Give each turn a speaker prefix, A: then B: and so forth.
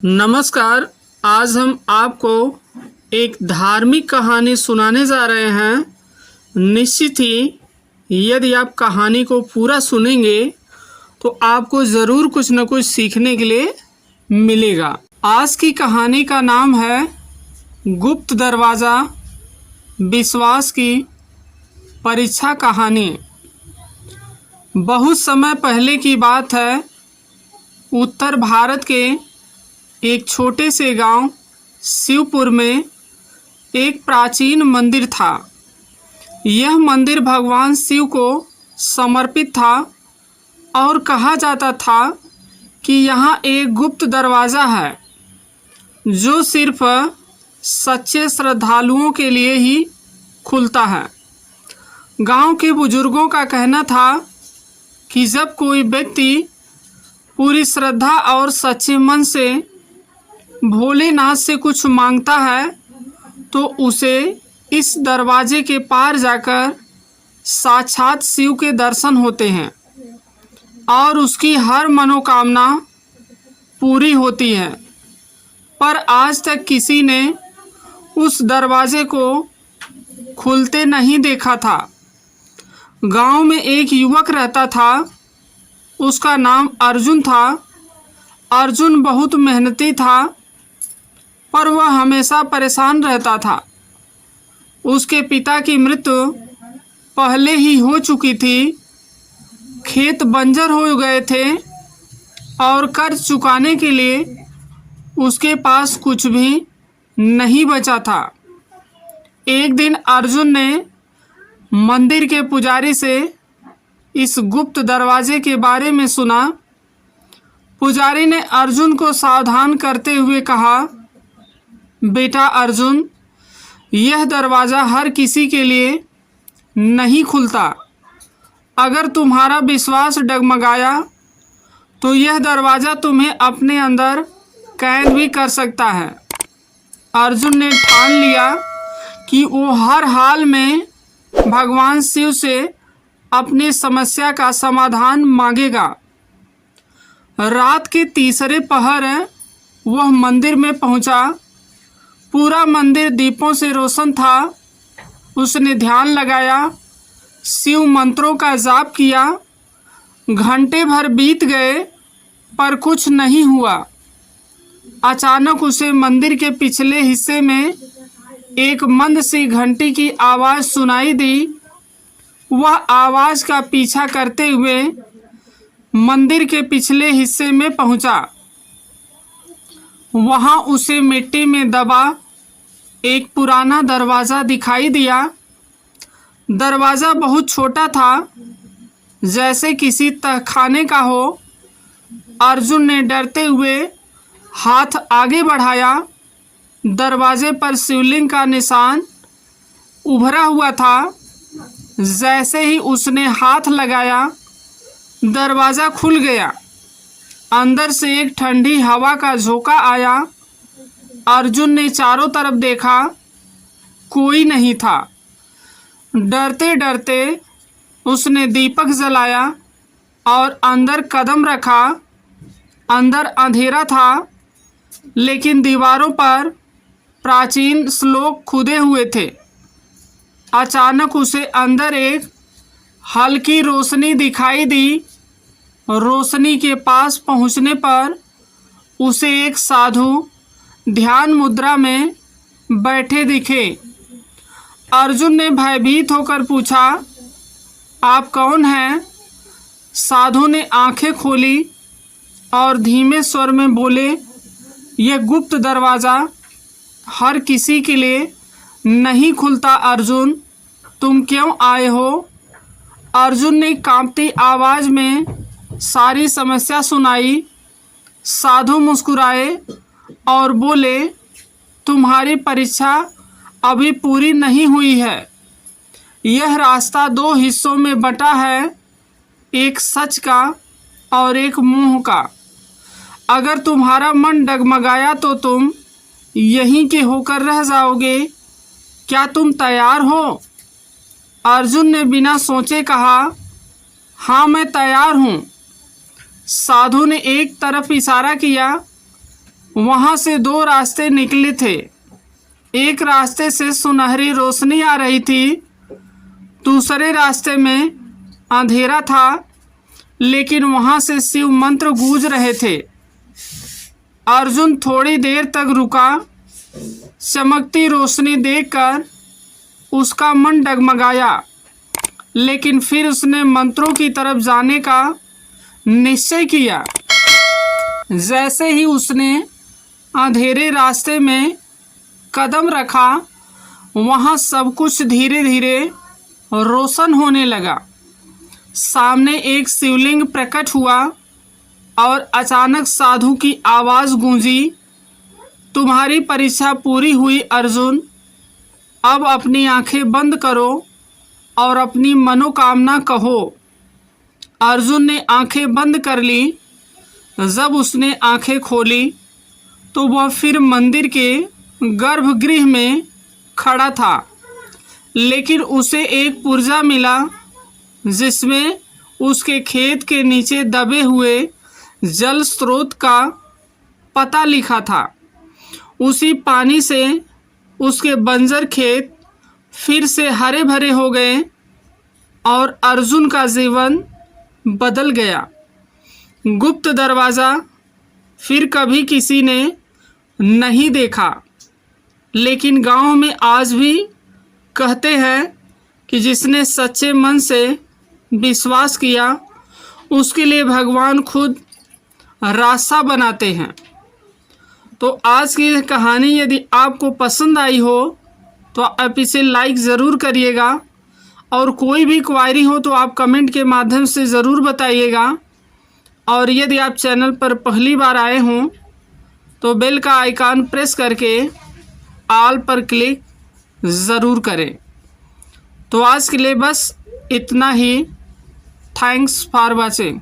A: नमस्कार। आज हम आपको एक धार्मिक कहानी सुनाने जा रहे हैं। निश्चित ही यदि आप कहानी को पूरा सुनेंगे तो आपको ज़रूर कुछ न कुछ सीखने के लिए मिलेगा। आज की कहानी का नाम है गुप्त दरवाज़ा विश्वास की परीक्षा कहानी। बहुत समय पहले की बात है। उत्तर भारत के एक छोटे से गांव शिवपुर में एक प्राचीन मंदिर था। यह मंदिर भगवान शिव को समर्पित था और कहा जाता था कि यहाँ एक गुप्त दरवाज़ा है जो सिर्फ सच्चे श्रद्धालुओं के लिए ही खुलता है। गांव के बुजुर्गों का कहना था कि जब कोई व्यक्ति पूरी श्रद्धा और सच्चे मन से भोलेनाथ से कुछ मांगता है तो उसे इस दरवाजे के पार जाकर साक्षात शिव के दर्शन होते हैं और उसकी हर मनोकामना पूरी होती है। पर आज तक किसी ने उस दरवाजे को खुलते नहीं देखा था। गांव में एक युवक रहता था। उसका नाम अर्जुन था। अर्जुन बहुत मेहनती था पर वह हमेशा परेशान रहता था। उसके पिता की मृत्यु पहले ही हो चुकी थी। खेत बंजर हो गए थे और कर्ज चुकाने के लिए उसके पास कुछ भी नहीं बचा था। एक दिन अर्जुन ने मंदिर के पुजारी से इस गुप्त दरवाजे के बारे में सुना। पुजारी ने अर्जुन को सावधान करते हुए कहा, बेटा अर्जुन, यह दरवाज़ा हर किसी के लिए नहीं खुलता। अगर तुम्हारा विश्वास डगमगाया तो यह दरवाज़ा तुम्हें अपने अंदर कैद भी कर सकता है। अर्जुन ने ठान लिया कि वो हर हाल में भगवान शिव से अपनी समस्या का समाधान मांगेगा। रात के तीसरे पहर वह मंदिर में पहुंचा। पूरा मंदिर दीपों से रोशन था। उसने ध्यान लगाया, शिव मंत्रों का जाप किया। घंटे भर बीत गए पर कुछ नहीं हुआ। अचानक उसे मंदिर के पिछले हिस्से में एक मंद सी घंटी की आवाज़ सुनाई दी। वह आवाज़ का पीछा करते हुए मंदिर के पिछले हिस्से में पहुंचा। वहां उसे मिट्टी में दबा एक पुराना दरवाज़ा दिखाई दिया। दरवाज़ा बहुत छोटा था, जैसे किसी तहखाने का हो। अर्जुन ने डरते हुए हाथ आगे बढ़ाया। दरवाजे पर शिवलिंग का निशान उभरा हुआ था। जैसे ही उसने हाथ लगाया, दरवाज़ा खुल गया। अंदर से एक ठंडी हवा का झोंका आया। अर्जुन ने चारों तरफ देखा, कोई नहीं था। डरते डरते उसने दीपक जलाया और अंदर कदम रखा। अंदर अंधेरा था, लेकिन दीवारों पर प्राचीन श्लोक खुदे हुए थे। अचानक उसे अंदर एक हल्की रोशनी दिखाई दी। रोशनी के पास पहुंचने पर उसे एक साधु ध्यान मुद्रा में बैठे दिखे। अर्जुन ने भयभीत होकर पूछा, आप कौन हैं? साधु ने आंखें खोली और धीमे स्वर में बोले, यह गुप्त दरवाज़ा हर किसी के लिए नहीं खुलता। अर्जुन, तुम क्यों आए हो? अर्जुन ने कांपती आवाज़ में सारी समस्या सुनाई। साधु मुस्कुराए और बोले, तुम्हारी परीक्षा अभी पूरी नहीं हुई है। यह रास्ता दो हिस्सों में बटा है, एक सच का और एक मोह का। अगर तुम्हारा मन डगमगाया तो तुम यहीं के होकर रह जाओगे। क्या तुम तैयार हो? अर्जुन ने बिना सोचे कहा, हाँ मैं तैयार हूँ। साधु ने एक तरफ इशारा किया। वहाँ से दो रास्ते निकले थे। एक रास्ते से सुनहरी रोशनी आ रही थी, दूसरे रास्ते में अंधेरा था, लेकिन वहाँ से शिव मंत्र गूंज रहे थे। अर्जुन थोड़ी देर तक रुका। चमकती रोशनी देखकर उसका मन डगमगाया, लेकिन फिर उसने मंत्रों की तरफ जाने का निश्चय किया। जैसे ही उसने अंधेरे रास्ते में कदम रखा, वहाँ सब कुछ धीरे धीरे रोशन होने लगा। सामने एक शिवलिंग प्रकट हुआ और अचानक साधु की आवाज़ गूंजी, तुम्हारी परीक्षा पूरी हुई अर्जुन, अब अपनी आंखें बंद करो और अपनी मनोकामना कहो। अर्जुन ने आंखें बंद कर ली। जब उसने आंखें खोली तो वह फिर मंदिर के गर्भगृह में खड़ा था, लेकिन उसे एक पुर्जा मिला जिसमें उसके खेत के नीचे दबे हुए जल स्रोत का पता लिखा था। उसी पानी से उसके बंजर खेत फिर से हरे भरे हो गए और अर्जुन का जीवन बदल गया। गुप्त दरवाज़ा फिर कभी किसी ने नहीं देखा, लेकिन गांव में आज भी कहते हैं कि जिसने सच्चे मन से विश्वास किया, उसके लिए भगवान खुद रास्ता बनाते हैं। तो आज की यह कहानी यदि आपको पसंद आई हो तो आप इसे लाइक ज़रूर करिएगा, और कोई भी क्वायरी हो तो आप कमेंट के माध्यम से ज़रूर बताइएगा। और यदि आप चैनल पर पहली बार आए हों तो बेल का आइकन प्रेस करके ऑल पर क्लिक ज़रूर करें। तो आज के लिए बस इतना ही। Thanks for watching.